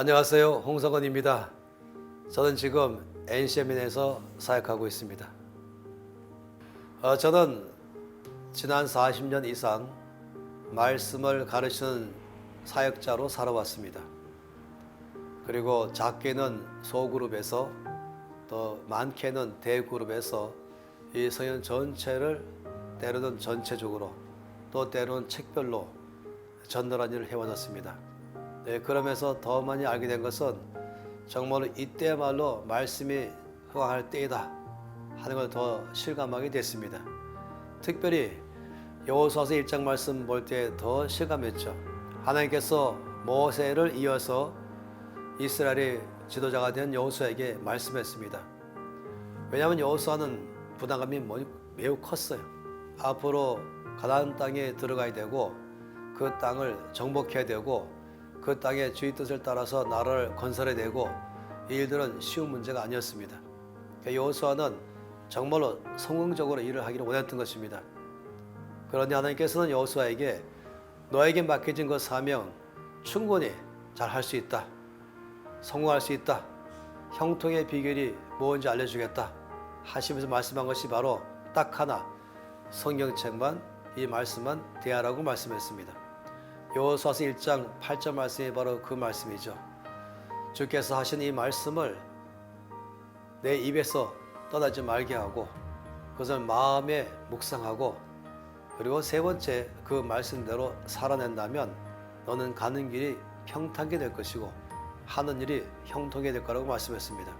안녕하세요. 홍성건입니다. 저는 지금 NCM에서 사역하고 있습니다. 저는 지난 40년 이상 말씀을 가르치는 사역자로 살아왔습니다. 그리고 작게는 소그룹에서 또 많게는 대그룹에서 이 성현 전체를 때로는 전체적으로 또 때로는 책별로 전달한 일을 해왔습니다. 그러면서 더 많이 알게 된 것은 정말로 이때야말로 말씀이 흥할 때이다 하는 걸 더 실감하게 됐습니다. 특별히 여호수아서 1장 말씀 볼 때 더 실감했죠. 하나님께서 모세를 이어서 이스라엘의 지도자가 된 여호수아에게 말씀했습니다. 왜냐하면 여호수아는 부담감이 매우 컸어요. 앞으로 가나안 땅에 들어가야 되고 그 땅을 정복해야 되고 그 땅의 주의 뜻을 따라서 나라를 건설해야 되고 이 일들은 쉬운 문제가 아니었습니다. 여호수아는 정말로 성공적으로 일을 하기를 원했던 것입니다. 그런데 하나님께서는 여호수아에게 너에게 맡겨진 그 사명 충분히 잘 할 수 있다. 성공할 수 있다. 형통의 비결이 뭔지 알려주겠다 하시면서 말씀한 것이 바로 딱 하나, 성경책만 이 말씀만 대하라고 말씀했습니다. 여호수아서 1장 8절 말씀이 바로 그 말씀이죠. 주께서 하신 이 말씀을 내 입에서 떠나지 말게 하고 그것을 마음에 묵상하고 그리고 세 번째 그 말씀대로 살아낸다면 너는 가는 길이 평탄하게 될 것이고 하는 일이 형통하게 될 거라고 말씀했습니다.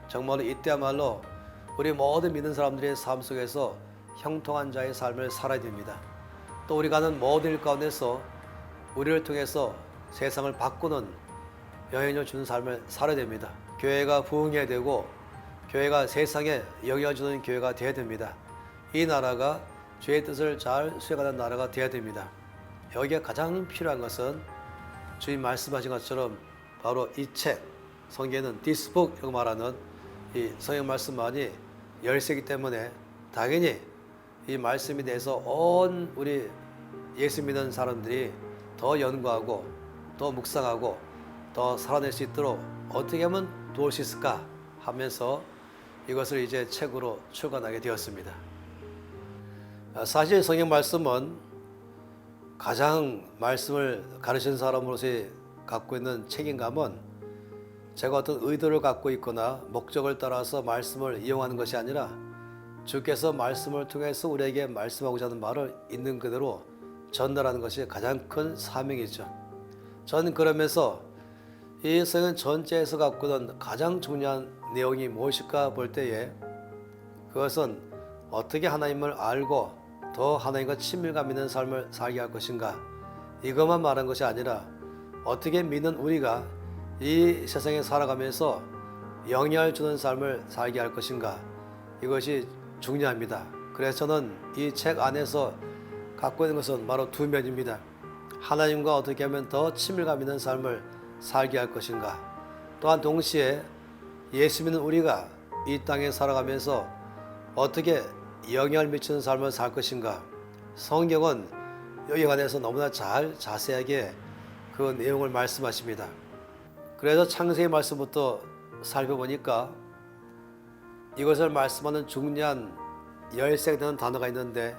정말로 이때야말로 우리 모든 믿는 사람들의 삶 속에서 형통한 자의 삶을 살아야 됩니다. 또 우리가 하는 모든 일 가운데서 우리를 통해서 세상을 바꾸는 영향을 주는 삶을 살아야 됩니다. 교회가 부흥해야 되고 교회가 세상에 영향을 주는 교회가 되어야 됩니다. 이 나라가 주의 뜻을 잘 수행하는 나라가 되어야 됩니다. 여기에 가장 필요한 것은 주님 말씀하신 것처럼 바로 이 책, 성경에는 this book이라고 말하는 이 성경 말씀만이 열쇠이기 때문에 당연히 이 말씀에 대해서 온 우리 예수 믿는 사람들이 더 연구하고 더 묵상하고 더 살아낼 수 있도록 어떻게 하면 도울 수 있을까 하면서 이것을 이제 책으로 출간하게 되었습니다. 사실 성경 말씀은 가장 말씀을 가르치는 사람으로서 갖고 있는 책임감은 제가 어떤 의도를 갖고 있거나 목적을 따라서 말씀을 이용하는 것이 아니라 주께서 말씀을 통해서 우리에게 말씀하고자 하는 말을 있는 그대로 전달하는 것이 가장 큰 사명이죠. 저는 그러면서 이 성경 전체에서 갖고 있는 가장 중요한 내용이 무엇일까 볼 때에 그것은 어떻게 하나님을 알고 더 하나님과 친밀감 있는 삶을 살게 할 것인가, 이것만 말한 것이 아니라 어떻게 믿는 우리가 이 세상에 살아가면서 영향을 주는 삶을 살게 할 것인가, 이것이 중요합니다. 그래서 저는 이 책 안에서 갖고 있는 것은 바로 두 면입니다. 하나님과 어떻게 하면 더 친밀감 있는 삶을 살게 할 것인가, 또한 동시에 예수 믿는 우리가 이 땅에 살아가면서 어떻게 영향을 미치는 삶을 살 것인가. 성경은 여기 관해서 너무나 잘 자세하게 그 내용을 말씀하십니다. 그래서 창세기 말씀부터 살펴보니까 이것을 말씀하는 중요한 열쇠가 되는 단어가 있는데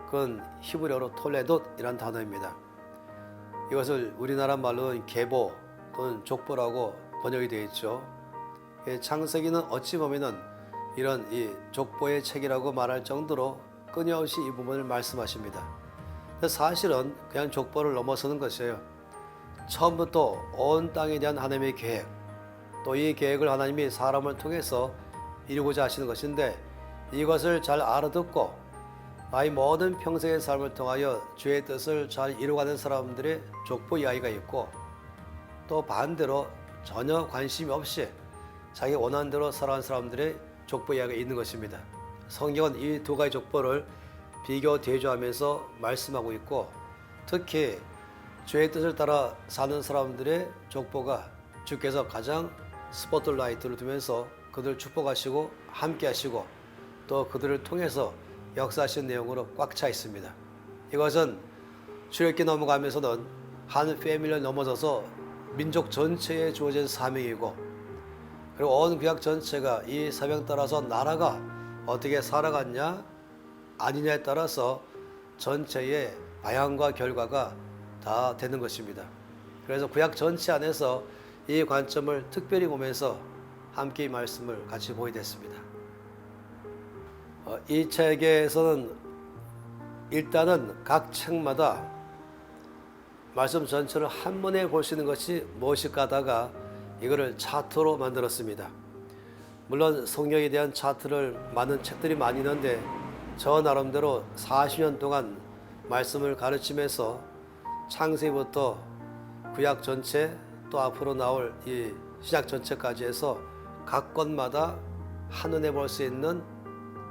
그건 히브리어로 톨레돗이라는 단어입니다. 이것을 우리나라 말로는 계보 또는 족보라고 번역이 되어 있죠. 창세기는 어찌 보면은 이런 이 족보의 책이라고 말할 정도로 끊임없이 이 부분을 말씀하십니다. 사실은 그냥 족보를 넘어서는 것이에요. 처음부터 온 땅에 대한 하나님의 계획, 또 이 계획을 하나님이 사람을 통해서 이루고자 하시는 것인데 이것을 잘 알아듣고 나의 모든 평생의 삶을 통하여 주의 뜻을 잘 이루어가는 사람들의 족보 이야기가 있고, 또 반대로 전혀 관심이 없이 자기 원하는 대로 살아가는 사람들의 족보 이야기가 있는 것입니다. 성경은 이 두 가지 족보를 비교 대조하면서 말씀하고 있고, 특히 주의 뜻을 따라 사는 사람들의 족보가 주께서 가장 스포트라이트를 두면서 그들을 축복하시고 함께 하시고 또 그들을 통해서 역사하신 내용으로 꽉 차 있습니다. 이것은 출애굽기 넘어가면서는 한 패밀리를 넘어서서 민족 전체에 주어진 사명이고, 그리고 온 구약 전체가 이 사명 따라서 나라가 어떻게 살아갔냐 아니냐에 따라서 전체의 방향과 결과가 다 되는 것입니다. 그래서 구약 전체 안에서 이 관점을 특별히 보면서 함께 이 말씀을 같이 보게 됐습니다. 이 책에서는 일단은 각 책마다 말씀 전체를 한번에 볼 수 있는 것이 무엇일까 하다가 이거를 차트로 만들었습니다. 물론 성경에 대한 차트를 많은 책들이 많이 있는데 저 나름대로 40년 동안 말씀을 가르치면서 창세기부터 구약 전체 또 앞으로 나올 이 신약 전체까지 해서 각 권마다 한눈에 볼 수 있는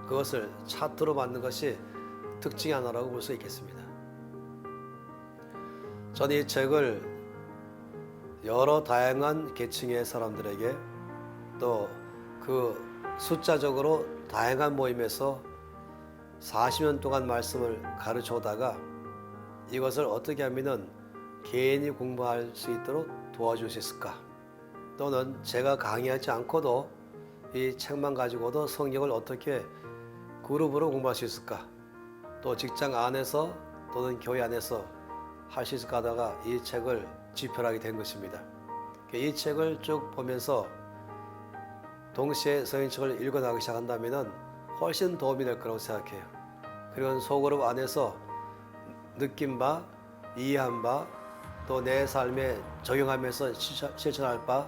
그것을 차트로 만든 것이 특징이 하나라고 볼 수 있겠습니다. 저는 이 책을 여러 다양한 계층의 사람들에게 또 그 숫자적으로 다양한 모임에서 40년 동안 말씀을 가르쳐 오다가 이것을 어떻게 하면은 개인이 공부할 수 있도록 도와줄 수 있을까? 또는 제가 강의하지 않고도 이 책만 가지고도 성경을 어떻게 그룹으로 공부할 수 있을까? 또 직장 안에서 또는 교회 안에서 할 수 있을까 하다가 이 책을 집필하게 된 것입니다. 이 책을 쭉 보면서 동시에 성경책을 읽어나가기 시작한다면 훨씬 도움이 될 거라고 생각해요. 그리고 소그룹 안에서 느낀 바, 이해한 바, 또 내 삶에 적용하면서 실천할 바,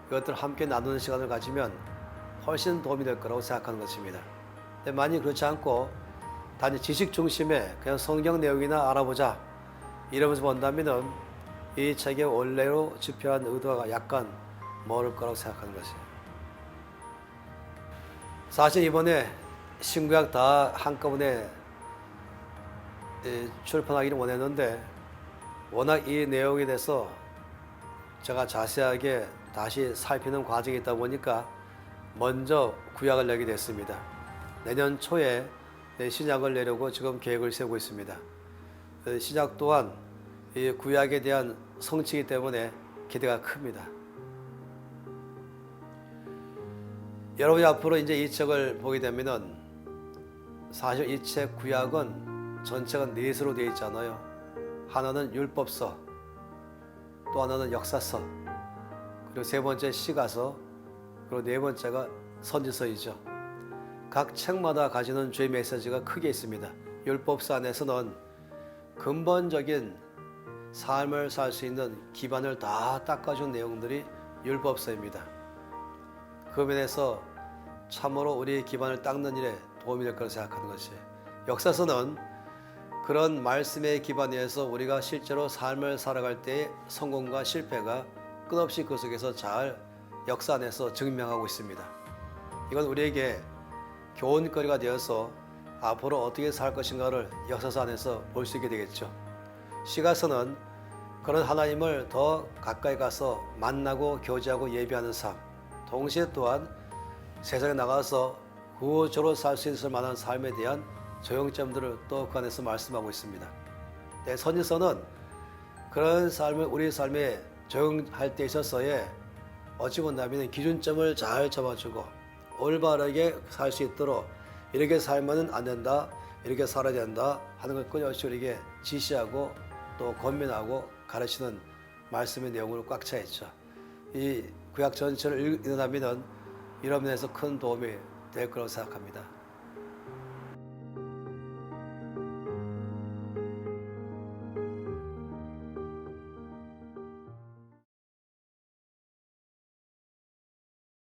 이것들을 함께 나누는 시간을 가지면 훨씬 도움이 될 거라고 생각하는 것입니다. 근데 만약 그렇지 않고 단지 지식 중심의 그냥 성경 내용이나 알아보자 이러면서 본다면 이 책의 원래로 집필한 의도가 약간 멀을 거라고 생각하는 것이에요. 사실 이번에 신구약 다 한꺼번에 출판하기를 원했는데 워낙 이 내용에 대해서 제가 자세하게 다시 살피는 과정이 있다 보니까 먼저 구약을 내게 됐습니다. 내년 초에 신약을 내려고 지금 계획을 세우고 있습니다. 신약 또한 이 구약에 대한 성취이기 때문에 기대가 큽니다. 여러분이 앞으로 이제 이 책을 보게 되면은 사실 이 책 구약은 전체가 넷으로 되어 있잖아요. 하나는 율법서, 또 하나는 역사서, 그리고 세 번째 시가서, 그리고 네 번째가 선지서이죠. 각 책마다 가지는 주의 메시지가 크게 있습니다. 율법서 안에서는 근본적인 삶을 살 수 있는 기반을 다 닦아준 내용들이 율법서입니다. 그 면에서 참으로 우리의 기반을 닦는 일에 도움이 될 거라고 생각하는 것이, 역사서는 그런 말씀의 기반에서 우리가 실제로 삶을 살아갈 때의 성공과 실패가 끝없이 그 속에서 잘 역사 안에서 증명하고 있습니다. 이건 우리에게 교훈거리가 되어서 앞으로 어떻게 살 것인가를 역사서 안에서 볼 수 있게 되겠죠. 시가서는 그런 하나님을 더 가까이 가서 만나고 교제하고 예배하는 삶, 동시에 또한 세상에 나가서 구호조로 살 수 있을 만한 삶에 대한 적용점들을 또 그 안에서 말씀하고 있습니다. 선지서는 그런 삶을 우리 삶에 적용할 때 있어서의 어찌 본다면 기준점을 잘 잡아주고 올바르게 살 수 있도록 이렇게 살면 안 된다, 이렇게 살아야 된다 하는 걸 끊임없이 우리에게 지시하고 또 권면하고 가르치는 말씀의 내용으로 꽉 차 있죠. 이 구약 전체를 읽는다면 이런 면에서 큰 도움이 될 거라고 생각합니다.